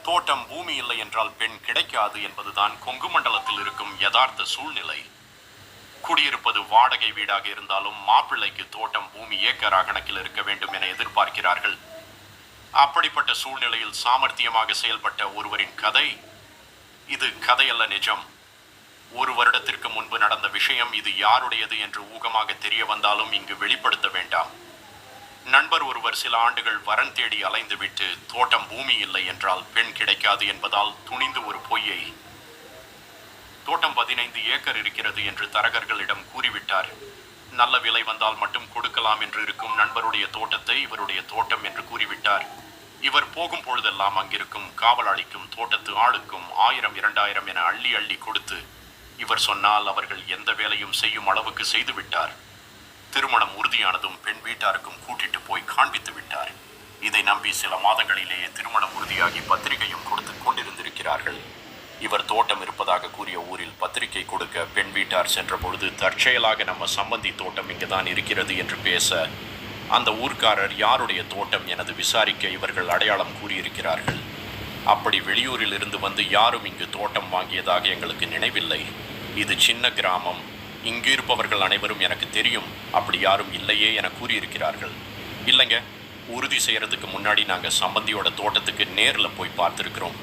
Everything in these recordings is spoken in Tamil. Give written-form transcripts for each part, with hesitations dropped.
தோட்டம் பூமி இல்லை என்றால் பெண் கிடைக்காது என்பதுதான் கொங்கு மண்டலத்தில் இருக்கும் யதார்த்த சூழ்நிலை. குடியிருப்பது வாடகை வீடாக இருந்தாலும் மாப்பிள்ளைக்கு தோட்டம் பூமி ஏக்கரா கணக்கில் இருக்க வேண்டும் என எதிர்பார்க்கிறார்கள். அப்படிப்பட்ட சூழ்நிலையில் சாமர்த்தியமாக செயல்பட்ட ஒருவரின் கதை இது. கதையல்ல, நிஜம். ஒரு வருடத்திற்கு முன்பு நடந்த விஷயம். இது யாருடையது என்று ஊகமாக தெரிய வந்தாலும் இங்கு வெளிப்படுத்த வேண்டாம். நண்பர் ஒருவர் சில ஆண்டுகள் வரன் தேடி அலைந்துவிட்டு தோட்டம் பூமி இல்லை என்றால் பெண் கிடைக்காது என்பதால் துணிந்து ஒரு பொய்யை, தோட்டம் 15 ஏக்கர் இருக்கிறது என்று தரகர்களிடம் கூறிவிட்டார். நல்ல விலை வந்தால் மட்டும் கொடுக்கலாம் என்று இருக்கும் நண்பருடைய தோட்டத்தை இவருடைய தோட்டம் என்று கூறிவிட்டார். இவர் போகும் பொழுதெல்லாம் அங்கிருக்கும் காவலாளிக்கும் தோட்டத்து ஆளுக்கும் 1000 2000 என அள்ளி அள்ளி கொடுத்து, இவர் சொன்னால் அவர்கள் எந்த வேலையும் செய்யும் அளவுக்கு செய்து விட்டார். திருமணம் உறுதியானதும் பெண் வீட்டாருக்கும் கூட்டிட்டு போய் காண்பித்து விட்டார். இதை நம்பி சில மாதங்களிலேயே திருமணம் உறுதியாகி பத்திரிகையும் கொடுத்து கொண்டிருந்திருக்கிறார்கள். இவர் தோட்டம் இருப்பதாக கூறிய ஊரில் பத்திரிகை கொடுக்க பெண் வீட்டார் சென்ற பொழுது தற்செயலாக நம்ம சம்பந்தி தோட்டம் இங்குதான் இருக்கிறது என்று பேச, அந்த ஊர்க்காரர் யாருடைய தோட்டம் எனது விசாரிக்க இவர்கள் அடையாளம் கூறியிருக்கிறார்கள். அப்படி வெளியூரில் இருந்து வந்து யாரும் இங்கு தோட்டம் வாங்கியதாக எங்களுக்கு நினைவில்லை. இது சின்ன கிராமம், இங்கு இருப்பவர்கள் அனைவரும் எனக்கு தெரியும், அப்படி யாரும் இல்லையே என கூறியிருக்கிறார்கள். இல்லைங்க, உறுதி செய்யறதுக்கு முன்னாடி நாங்கள் சம்பந்தியோட தோட்டத்துக்கு நேரில் போய் பார்த்துருக்கிறோம்.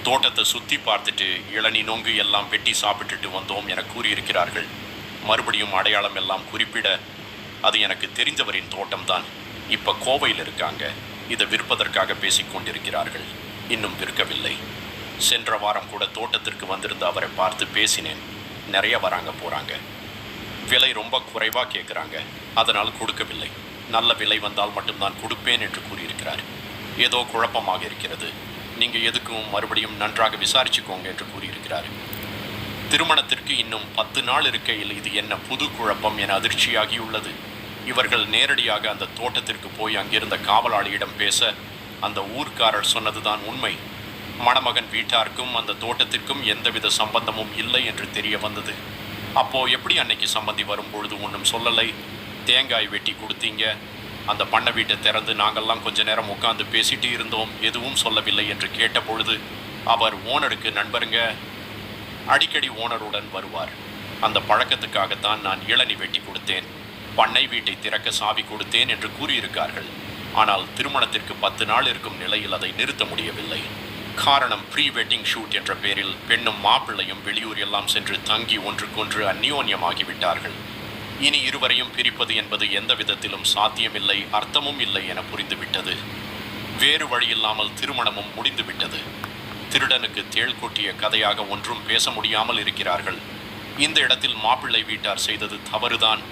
தோட்டத்தை சுற்றி பார்த்துட்டு இளநீ நொங்கு எல்லாம் வெட்டி சாப்பிட்டுட்டு வந்தோம் என கூறியிருக்கிறார்கள். மறுபடியும் அடையாளம் எல்லாம் குறிப்பிட, அது எனக்கு தெரிந்தவரின் தோட்டம்தான். இப்போ கோவையில் இருக்காங்க. இதை விற்பதற்காக பேசிக்கொண்டிருக்கிறார்கள். இன்னும் விற்கவில்லை. சென்ற வாரம் கூட தோட்டத்திற்கு வந்திருந்த அவரை பார்த்து பேசினேன். நிறைய வராங்க போகிறாங்க. விலை ரொம்ப குறைவாக கேட்குறாங்க, அதனால் கொடுக்கவில்லை. நல்ல விலை வந்தால் மட்டும்தான் கொடுப்பேன் என்று கூறியிருக்கிறார். ஏதோ குழப்பமாக இருக்கிறது, நீங்கள் எதுக்கும் மறுபடியும் நன்றாக விசாரிச்சுக்கோங்க என்று கூறியிருக்கிறார். திருமணத்திற்கு இன்னும் 10 நாள் இருக்கையில் இது என்ன புது குழப்பம் என அதிர்ச்சியாகியுள்ளது. இவர்கள் நேரடியாக அந்த தோட்டத்திற்கு போய் அங்கிருந்த காவலாளியிடம் பேச, அந்த ஊர்க்காரர் சொன்னதுதான் உண்மை. மணமகன் வீட்டாருக்கும் அந்த தோட்டத்திற்கும் எந்தவித சம்பந்தமும் இல்லை என்று தெரிய வந்தது. அப்போ எப்படி அன்னைக்கு சம்பந்தி வரும் பொழுது ஒன்றும் சொல்லலை? தேங்காய் வெட்டி கொடுத்தீங்க, அந்த பண்ணை வீட்டை திறந்து நாங்கள்லாம் கொஞ்ச நேரம் உட்காந்து பேசிட்டு இருந்தோம், எதுவும் சொல்லவில்லை என்று கேட்ட பொழுது, அவர் ஓனருக்கு நண்பருங்க, அடிக்கடி ஓனருடன் வருவார். அந்த பழக்கத்துக்காகத்தான் நான் இளநீ வெட்டி கொடுத்தேன், பண்ணை வீட்டை திறக்க சாவி கொடுத்தேன் என்று கூறியிருக்கார்கள். ஆனால் திருமணத்திற்கு 10 நாள் இருக்கும் நிலையில் அதை நிறுத்த முடியவில்லை. காரணம், ப்ரீ வெட்டிங் ஷூட் என்ற பெயரில் பெண்ணும் மாப்பிள்ளையும் வெளியூர் எல்லாம் சென்று தங்கி ஒன்றுக்கொன்று அந்யோன்யமாகிவிட்டார்கள். இனி இருவரையும் பிரிப்பது என்பது எந்த விதத்திலும் சாத்தியமில்லை, அர்த்தமும் இல்லை என புரிந்துவிட்டது. வேறு வழியில்லாமல் திருமணமும் முடிந்துவிட்டது. திருடனுக்கு தேள் கொட்டிய கதையாக ஒன்றும் பேச முடியாமல் இருக்கிறார்கள். இந்த இடத்தில் மாப்பிள்ளை வீட்டார் செய்தது தவறுதான்.